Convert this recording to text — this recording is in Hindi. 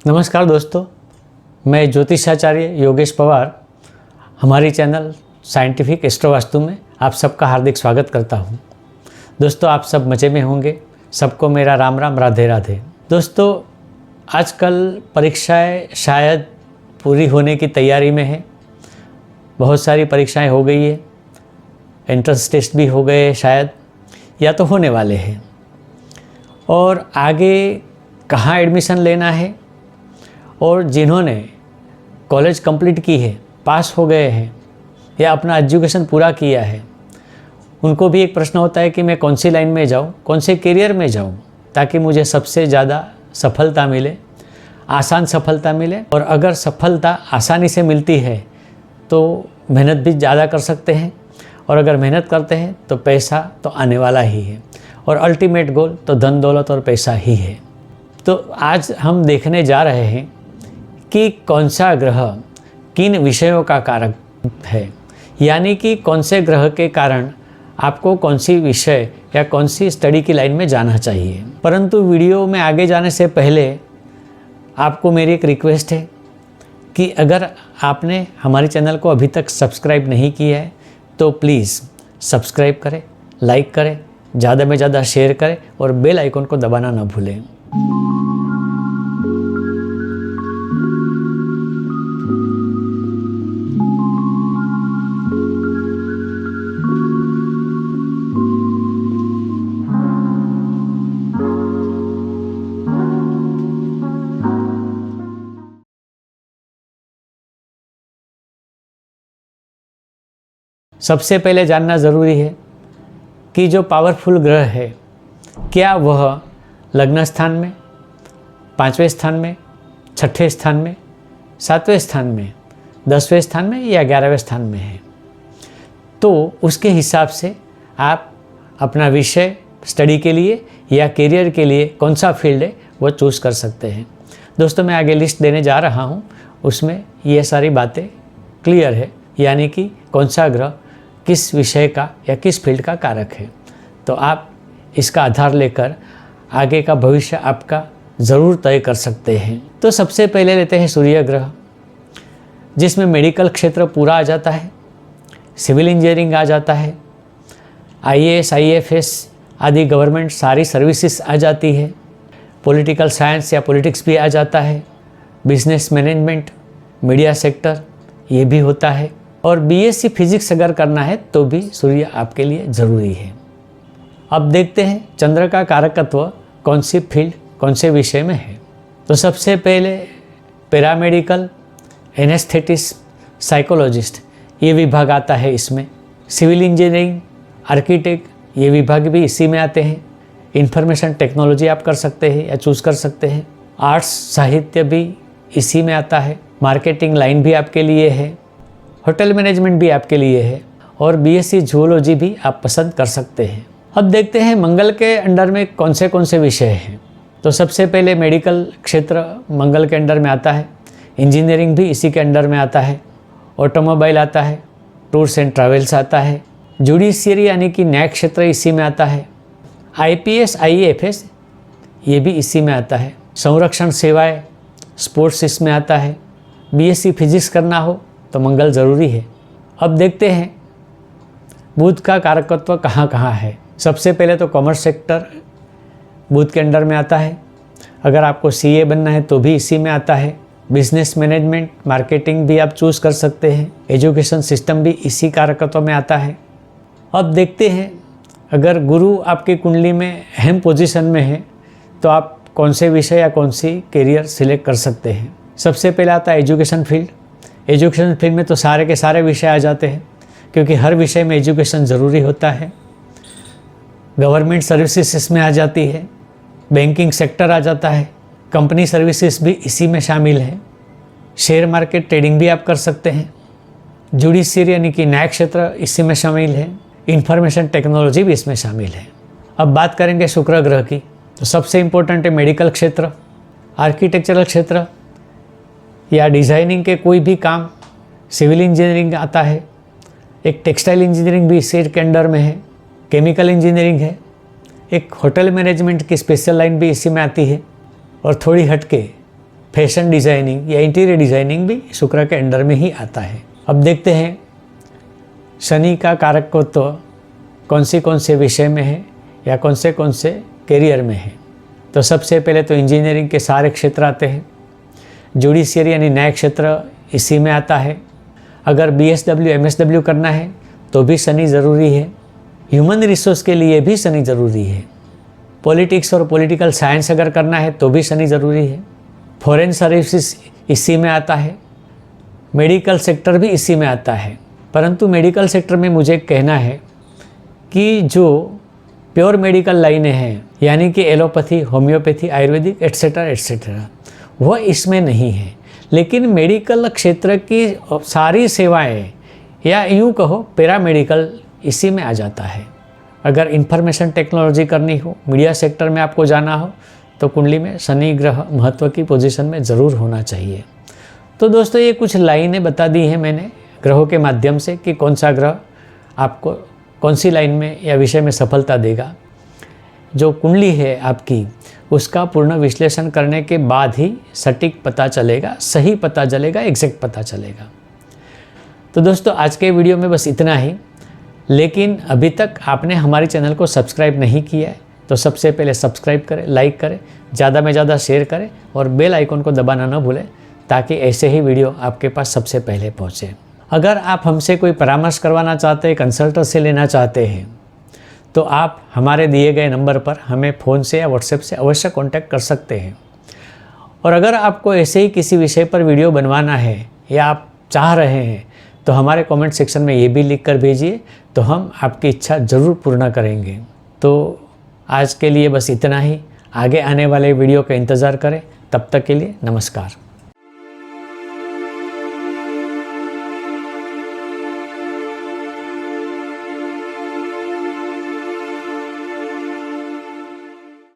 नमस्कार दोस्तों, मैं ज्योतिषाचार्य योगेश पवार हमारी चैनल साइंटिफिक एस्ट्रो वास्तु में आप सबका हार्दिक स्वागत करता हूं। दोस्तों, आप सब मज़े में होंगे। सबको मेरा राम राम, राधे राधे। दोस्तों, आजकल परीक्षाएं शायद पूरी होने की तैयारी में है। बहुत सारी परीक्षाएं हो गई है, एंट्रेंस टेस्ट भी हो गए शायद, या तो होने वाले हैं। और आगे कहाँ एडमिशन लेना है, और जिन्होंने कॉलेज कंप्लीट की है, पास हो गए हैं या अपना एजुकेशन पूरा किया है, उनको भी एक प्रश्न होता है कि मैं कौन सी लाइन में जाऊँ, कौन से करियर में जाऊँ ताकि मुझे सबसे ज़्यादा सफलता मिले, आसान सफलता मिले। और अगर सफलता आसानी से मिलती है तो मेहनत भी ज़्यादा कर सकते हैं, और अगर मेहनत करते हैं तो पैसा तो आने वाला ही है, और अल्टीमेट गोल तो धन दौलत और पैसा ही है। तो आज हम देखने जा रहे हैं कि कौन सा ग्रह किन विषयों का कारक है, यानी कि कौन से ग्रह के कारण आपको कौन सी विषय या कौन सी स्टडी की लाइन में जाना चाहिए। परंतु वीडियो में आगे जाने से पहले आपको मेरी एक रिक्वेस्ट है कि अगर आपने हमारे चैनल को अभी तक सब्सक्राइब नहीं किया है तो प्लीज़ सब्सक्राइब करें, लाइक करें, ज़्यादा में ज़्यादा शेयर करें और बेल आइकन को दबाना ना भूलें। सबसे पहले जानना ज़रूरी है कि जो पावरफुल ग्रह है, क्या वह लग्न स्थान में, 5वें स्थान में, 6ठे स्थान में, 7वें स्थान में, 10वें स्थान में या 11वें स्थान में है। तो उसके हिसाब से आप अपना विषय स्टडी के लिए या करियर के लिए कौन सा फील्ड है वो चूज़ कर सकते हैं। दोस्तों, मैं आगे लिस्ट देने जा रहा हूँ, उसमें ये सारी बातें क्लियर है, यानी कि कौन सा ग्रह किस विषय का या किस फील्ड का कारक है। तो आप इसका आधार लेकर आगे का भविष्य आपका ज़रूर तय कर सकते हैं। तो सबसे पहले लेते हैं सूर्य ग्रह, जिसमें मेडिकल क्षेत्र पूरा आ जाता है, सिविल इंजीनियरिंग आ जाता है, IAS, IFS आदि गवर्नमेंट सारी सर्विसेज आ जाती है, पॉलिटिकल साइंस या पॉलिटिक्स भी आ जाता है, बिजनेस मैनेजमेंट, मीडिया सेक्टर ये भी होता है, और BSc फिजिक्स अगर करना है तो भी सूर्य आपके लिए ज़रूरी है। अब देखते हैं चंद्र का कारकत्व कौन सी फील्ड, कौन से विषय में है। तो सबसे पहले पैरामेडिकल, एनेस्थेटिस्ट, साइकोलॉजिस्ट ये विभाग आता है इसमें। सिविल इंजीनियरिंग, आर्किटेक्ट ये विभाग भी इसी में आते हैं। इंफॉर्मेशन टेक्नोलॉजी आप कर सकते हैं या चूज़ कर सकते हैं। आर्ट्स, साहित्य भी इसी में आता है। मार्केटिंग लाइन भी आपके लिए है, होटल मैनेजमेंट भी आपके लिए है, और BSc जूलॉजी भी आप पसंद कर सकते हैं। अब देखते हैं मंगल के अंडर में कौन से विषय हैं। तो सबसे पहले मेडिकल क्षेत्र मंगल के अंडर में आता है, इंजीनियरिंग भी इसी के अंडर में आता है, ऑटोमोबाइल आता है, टूर्स एंड ट्रैवल्स आता है, जुडिशियरी यानी कि न्याय क्षेत्र इसी में आता है, IPS, IAFS ये भी इसी में आता है, संरक्षण सेवाएं, स्पोर्ट्स इसमें आता है। BSc फिजिक्स करना हो तो मंगल ज़रूरी है। अब देखते हैं बुध का कारकत्व कहाँ कहाँ है। सबसे पहले तो कॉमर्स सेक्टर बुध के अंडर में आता है। अगर आपको CA बनना है तो भी इसी में आता है। बिजनेस मैनेजमेंट, मार्केटिंग भी आप चूज़ कर सकते हैं। एजुकेशन सिस्टम भी इसी कारकत्व में आता है। अब देखते हैं अगर गुरु आपकी कुंडली में अहम पोजीशन में है तो आप कौन से विषय या कौन सी करियर सिलेक्ट कर सकते हैं। सबसे पहले आता है एजुकेशन फील्ड। एजुकेशन फील्ड में तो सारे के सारे विषय आ जाते हैं, क्योंकि हर विषय में एजुकेशन ज़रूरी होता है। गवर्नमेंट सर्विसेज इसमें आ जाती है, बैंकिंग सेक्टर आ जाता है, कंपनी सर्विसेज भी इसी में शामिल है, शेयर मार्केट ट्रेडिंग भी आप कर सकते हैं, जुडिशियरी यानी कि न्याय क्षेत्र इसी में शामिल है, इंफॉर्मेशन टेक्नोलॉजी भी इसमें शामिल है। अब बात करेंगे शुक्र ग्रह की, तो सबसे इम्पोर्टेंट है मेडिकल क्षेत्र, आर्किटेक्चरल क्षेत्र या डिज़ाइनिंग के कोई भी काम, सिविल इंजीनियरिंग आता है, एक टेक्सटाइल इंजीनियरिंग भी इसी के अंडर में है, केमिकल इंजीनियरिंग है, एक होटल मैनेजमेंट की स्पेशल लाइन भी इसी में आती है, और थोड़ी हटके फैशन डिज़ाइनिंग या इंटीरियर डिज़ाइनिंग भी शुक्र के अंडर में ही आता है। अब देखते हैं शनि का कारकत्व कौन से विषय में है या कौन से कैरियर में है। तो सबसे पहले तो इंजीनियरिंग के सारे क्षेत्र आते हैं। जुडिशियरी यानी न्याय क्षेत्र इसी में आता है। अगर BSW MSW करना है तो भी शनि ज़रूरी है। ह्यूमन रिसोर्स के लिए भी शनि ज़रूरी है। पॉलिटिक्स और पॉलिटिकल साइंस अगर करना है तो भी शनि ज़रूरी है। फॉरेन सर्विसेज इसी में आता है। मेडिकल सेक्टर भी इसी में आता है। परंतु मेडिकल सेक्टर में मुझे कहना है कि जो प्योर मेडिकल लाइनें हैं यानी कि allopathy, homeopathy, Ayurvedic etcetera etcetera, वह इसमें नहीं है। लेकिन मेडिकल क्षेत्र की सारी सेवाएं या यूँ कहो पैरामेडिकल इसी में आ जाता है। अगर इंफॉर्मेशन टेक्नोलॉजी करनी हो, मीडिया सेक्टर में आपको जाना हो तो कुंडली में शनि ग्रह महत्व की पोजीशन में ज़रूर होना चाहिए। तो दोस्तों ये कुछ लाइनें बता दी हैं मैंने ग्रहों के माध्यम से कि कौन सा ग्रह आपको कौन सी लाइन में या विषय में सफलता देगा। जो कुंडली है आपकी उसका पूर्ण विश्लेषण करने के बाद ही सटीक पता चलेगा, सही पता चलेगा, एग्जैक्ट पता चलेगा। तो दोस्तों आज के वीडियो में बस इतना ही। लेकिन अभी तक आपने हमारे चैनल को सब्सक्राइब नहीं किया है तो सबसे पहले सब्सक्राइब करें, लाइक करें, ज़्यादा में ज़्यादा शेयर करें और बेल आइकन को दबाना न भूलें ताकि ऐसे ही वीडियो आपके पास सबसे पहले पहुँचे। अगर आप हमसे कोई परामर्श करवाना चाहते हैं, कंसल्टेंसी लेना चाहते हैं तो आप हमारे दिए गए नंबर पर हमें फ़ोन से या व्हाट्सएप से अवश्य कांटेक्ट कर सकते हैं। और अगर आपको ऐसे ही किसी विषय पर वीडियो बनवाना है या आप चाह रहे हैं तो हमारे कमेंट सेक्शन में ये भी लिख कर भेजिए, तो हम आपकी इच्छा ज़रूर पूर्ण करेंगे। तो आज के लिए बस इतना ही। आगे आने वाले वीडियो का इंतज़ार करें। तब तक के लिए नमस्कार।